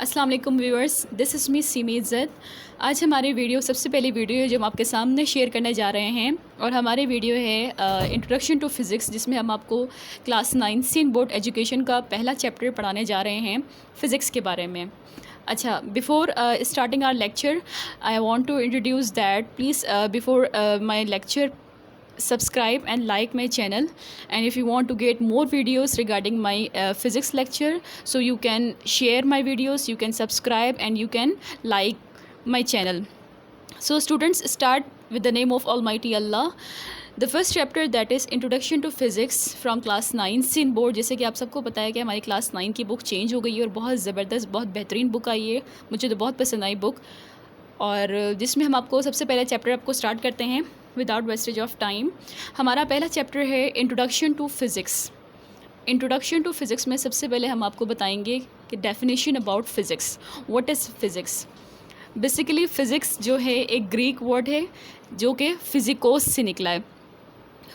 अस्सलाम वालेकुम viewers, this is me semi इज़्ज़त। आज हमारी वीडियो सबसे पहली वीडियो है जो हम आपके सामने शेयर करने जा रहे हैं और हमारी वीडियो है इंट्रोडक्शन टू फ़िज़िक्स, जिसमें हम आपको क्लास 9 सीन बोर्ड एजुकेशन का पहला चैप्टर पढ़ाने जा रहे हैं फ़िज़िक्स के बारे में। अच्छा, before starting our lecture I want to introduce that please before my lecture subscribe and like my channel, and if you want to get more videos regarding my physics lecture, so you can share my videos, you can subscribe and you can like my channel. So students, start with the name of Almighty Allah. The first chapter, that is introduction to physics from class 9 sin board। जैसे कि आप सबको पता है कि हमारी class 9 की book change हो गई है और बहुत ज़बरदस्त, बहुत बेहतरीन बुक आई है। मुझे तो बहुत पसंद आई बुक, और जिसमें हम आपको सबसे पहले चैप्टर आपको स्टार्ट करते हैं विदाउट वेस्टेज ऑफ टाइम। हमारा पहला चैप्टर है introduction to physics. Introduction to physics में सबसे पहले हम आपको बताएंगे कि definition about physics, what is physics. Basically physics जो है एक ग्रीक वर्ड है जो कि फ़िज़िकोस से निकला है।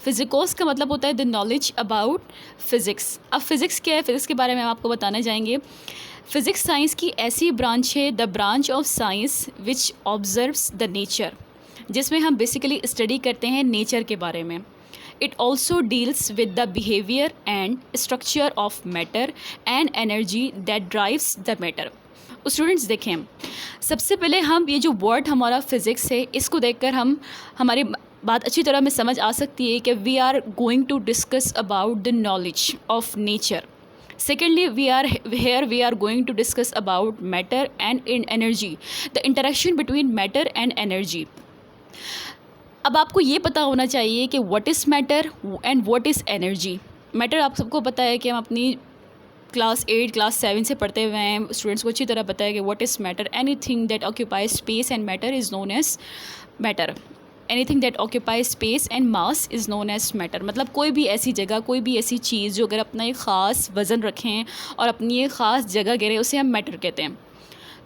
फ़िज़िकोस का मतलब होता है द नॉलेज अबाउट फ़िज़िक्स। अब फ़िज़िक्स क्या है, फ़िज़िक्स के बारे में हम आपको बताने जाएंगे। फ़िज़िक्स साइंस की ऐसी ब्रांच है, the branch of science which observes the nature, जिसमें हम बेसिकली स्टडी करते हैं नेचर के बारे में। It also deals with the behaviour and structure of matter and energy that drives the matter. Students देखें, सबसे पहले हम ये जो वर्ड हमारा फ़िज़िक्स है, इसको देखकर हमारी बात अच्छी तरह में समझ आ सकती है कि we are going to discuss about the knowledge of nature. Secondly, we are going to discuss about matter and in energy, the interaction between matter and energy. अब आपको ये पता होना चाहिए कि what is matter and what is energy. Matter आप सबको पता है कि हम अपनी क्लास 8 क्लास 7 से पढ़ते हुए हैं, स्टूडेंट्स को अच्छी तरह पता है कि what is matter, anything that occupies space and matter is known as matter. Anything that occupies space and mass is known as matter. मतलब कोई भी ऐसी जगह, कोई भी ऐसी चीज़ जो अगर अपना एक ख़ास वज़न रखें और अपनी एक ख़ास जगह गिरे, उसे हम मैटर कहते हैं।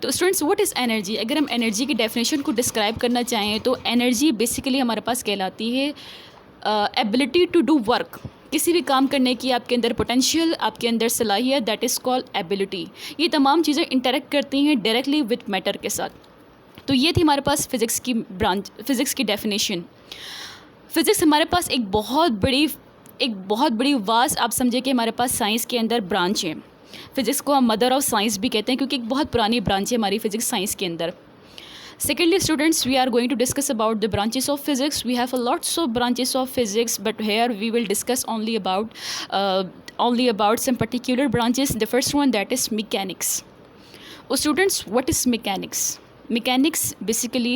तो स्टूडेंट्स, व्हाट इज़ एनर्जी। अगर हम एनर्जी की डेफिनेशन को डिस्क्राइब करना चाहें तो एनर्जी बेसिकली हमारे पास कहलाती है एबिलिटी टू डू वर्क। किसी भी काम करने की आपके अंदर पोटेंशियल, आपके अंदर सलाहियत, दैट इज़ कॉल्ड एबिलिटी। ये तमाम चीज़ें इंटरेक्ट करती हैं डायरेक्टली विद मैटर के साथ। तो ये थी हमारे पास फ़िज़िक्स की ब्रांच, फ़िज़िक्स की डेफिनेशन। फ़िज़िक्स हमारे पास एक बहुत बड़ी वास्ट, आप समझे कि हमारे पास साइंस के अंदर ब्रांच है। फ़िज़िक्स को हम मदर ऑफ साइंस भी कहते हैं क्योंकि एक बहुत पुरानी ब्रांच है हमारी फ़िज़िक्स साइंस के अंदर। Secondly, students, we are going to discuss about the branches of physics. We have a lots of branches of physics, but here we will discuss only about some particular branches. The first one, that is mechanics. Students, what is mechanics? Mechanics, basically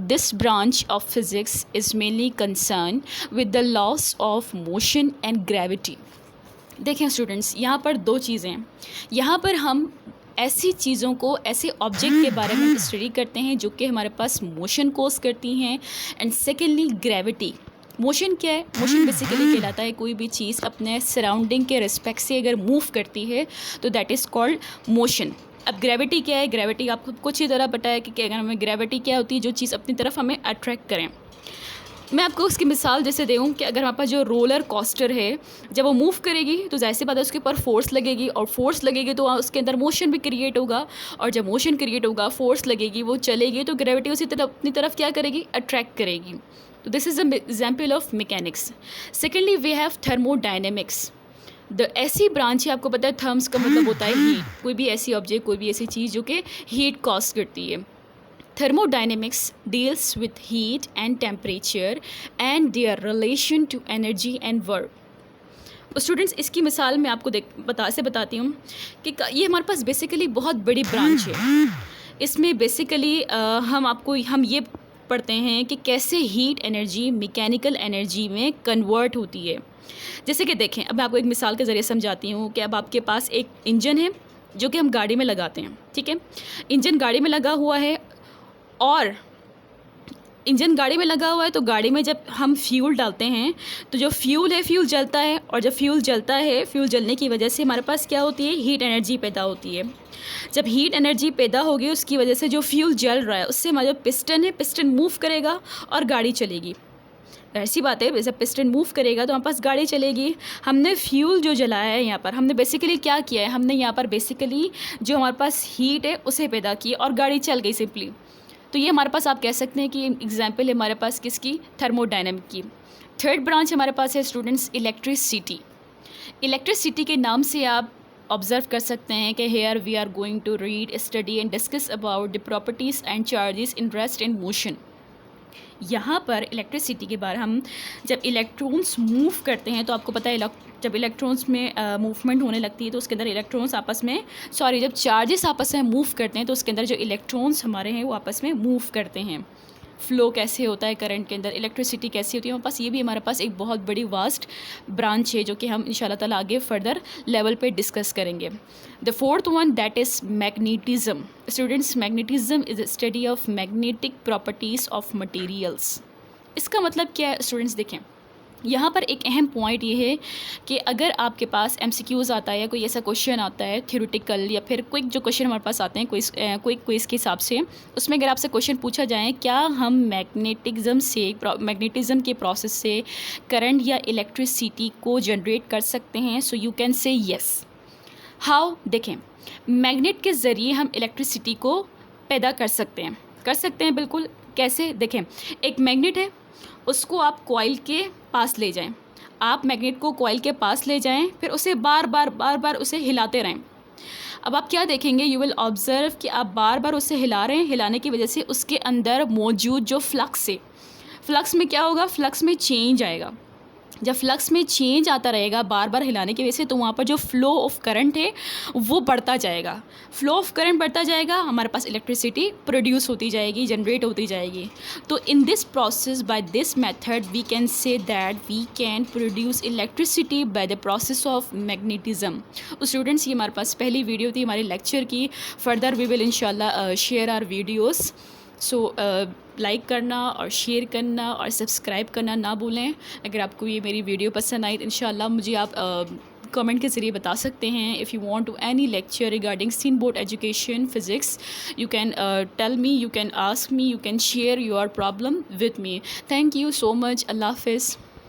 this branch of physics is mainly concerned with the laws of motion and gravity. देखें students, यहाँ पर दो चीज़ें हैं। यहाँ पर हम ऐसी चीज़ों को, ऐसे ऑब्जेक्ट के बारे में स्टडी करते हैं जो कि हमारे पास मोशन कोज करती हैं। And secondly gravity. मोशन क्या है? मोशन बेसिकली कहलाता है कोई भी चीज़ अपने सराउंडिंग के रिस्पेक्ट से अगर मूव करती है तो दैट इज़ कॉल्ड मोशन। अब ग्रेविटी क्या है? ग्रेविटी आपको कुछ ही तरह पता है कि अगर हमें ग्रेविटी क्या होती है, जो चीज़ अपनी तरफ हमें अट्रैक्ट करें। मैं आपको उसकी मिसाल जैसे दूँ कि अगर हमारे पास जो रोलर कोस्टर है, जब वो मूव करेगी तो ज़ाहिर सी बात है उसके ऊपर फोर्स लगेगी, और फोर्स लगेगी तो उसके अंदर मोशन भी क्रिएट होगा, और जब मोशन क्रिएट होगा, फोर्स लगेगी, वो चलेगी, तो ग्रेविटी उसी तरफ अपनी तरफ क्या करेगी? अट्रैक्ट करेगी। तो this is a example of mechanics. Secondly, we have thermodynamics. ऐसी ब्रांच है, आपको पता है थर्म्स का मतलब होता है हीट। कोई भी ऐसी ऑब्जेक्ट, कोई भी ऐसी चीज़ जो कि हीट कॉज करती है। Thermodynamics deals with heat and temperature and their relation to energy and work. Students, इसकी मिसाल मैं आपको बताती हूँ कि ये हमारे पास बेसिकली बहुत बड़ी ब्रांच है। इसमें बेसिकली हम ये पढ़ते हैं कि कैसे हीट एनर्जी मैकेनिकल एनर्जी में कन्वर्ट होती है। जैसे कि देखें, अब मैं आपको एक मिसाल के ज़रिए समझाती हूँ कि अब आपके पास एक इंजन है जो कि हम गाड़ी में लगाते हैं, ठीक है। इंजन गाड़ी में लगा हुआ है, और इंजन गाड़ी में लगा हुआ है तो गाड़ी में जब हम फ्यूल डालते हैं तो जो फ्यूल है, फ्यूल जलता है, और जब फ्यूल जलता है, फ्यूल जलने की वजह से हमारे पास क्या होती है? हीट एनर्जी पैदा होती है। जब हीट एनर्जी पैदा होगी, उसकी वजह से जो फ्यूल जल रहा है उससे हमारा जो पिस्टन है, पिस्टन मूव करेगा और गाड़ी चलेगी, ऐसी बात है, जब पिस्टन मूव करेगा तो हमारे पास गाड़ी चलेगी। हमने फ्यूल जो जलाया है यहाँ पर, हमने बेसिकली क्या किया है, हमने यहाँ पर बेसिकली जो हमारे पास हीट है उसे पैदा की और गाड़ी चल गई सिंपली। तो ये हमारे पास आप कह सकते हैं कि एग्जाम्पल है हमारे पास किसकी, थर्मोडायनेमिक की। थर्ड ब्रांच हमारे पास है स्टूडेंट्स इलेक्ट्रिसिटी। इलेक्ट्रिसिटी के नाम से आप ऑब्जर्व कर सकते हैं कि here we are going to read, study and discuss about the properties and charges in rest and motion. यहाँ पर इलेक्ट्रिसिटी के बारे हम जब इलेक्ट्रॉन्स मूव करते हैं तो आपको पता है जब इलेक्ट्रॉन्स में मूवमेंट होने लगती है तो उसके अंदर इलेक्ट्रॉन्स आपस में जब चार्जेस आपस में मूव करते हैं तो उसके अंदर जो इलेक्ट्रॉन्स हमारे हैं वो आपस में मूव करते हैं। फ़्लो कैसे होता है करंट के अंदर, इलेक्ट्रिसिटी कैसी होती है हमारे पास, ये भी हमारे पास एक बहुत बड़ी वास्ट ब्रांच है जो कि हम इंशाल्लाह ताला आगे फर्दर लेवल पे डिस्कस करेंगे। The fourth one that is magnetism. Students, magnetism is study of magnetic properties of materials. इसका मतलब क्या है स्टूडेंट्स, देखें यहाँ पर एक अहम पॉइंट ये है कि अगर आपके पास MCQs आता है या कोई ऐसा क्वेश्चन आता है थ्योरेटिकल या फिर क्विक जो क्वेश्चन हमारे पास आते हैं क्विक क्विज के हिसाब से, उसमें अगर आपसे क्वेश्चन पूछा जाए क्या हम मैग्नेटिज़म के प्रोसेस से करंट या इलेक्ट्रिसिटी को जनरेट कर सकते हैं, so you can say yes. How, देखें मैग्नेट के ज़रिए हम इलेक्ट्रिसिटी को पैदा कर सकते हैं बिल्कुल। कैसे, देखें एक मैग्नेट है, उसको आप कॉइल के पास ले जाएं, आप मैग्नेट को कॉइल के पास ले जाएं, फिर उसे बार बार उसे हिलाते रहें। अब आप क्या देखेंगे, यू विल ऑब्जर्व कि आप बार बार उसे हिला रहे हैं, हिलाने की वजह से उसके अंदर मौजूद जो फ्लक्स है, फ्लक्स में क्या होगा, फ्लक्स में चेंज आएगा। जब फ्लक्स में चेंज आता रहेगा बार बार हिलाने की वजह से, तो वहाँ पर जो फ्लो ऑफ करंट है वो बढ़ता जाएगा। फ्लो ऑफ करंट बढ़ता जाएगा, हमारे पास इलेक्ट्रिसिटी प्रोड्यूस होती जाएगी, जनरेट होती जाएगी। तो in this process, by this method we can say that we can produce electricity by the process of magnetism. Students, ये हमारे पास पहली वीडियो थी हमारे लेक्चर की। फर्दर वी विल इंशाल्लाह share our videos. So like करना और शेयर करना और सब्सक्राइब करना ना भूलें। अगर आपको ये मेरी वीडियो पसंद आई तो इंशाल्लाह मुझे आप कमेंट के ज़रिए बता सकते हैं। If you want to any lecture regarding सीन board education physics, you can tell me, you can ask me, you can share your problem with me. Thank you so much. अल्लाह हाफ़िज़।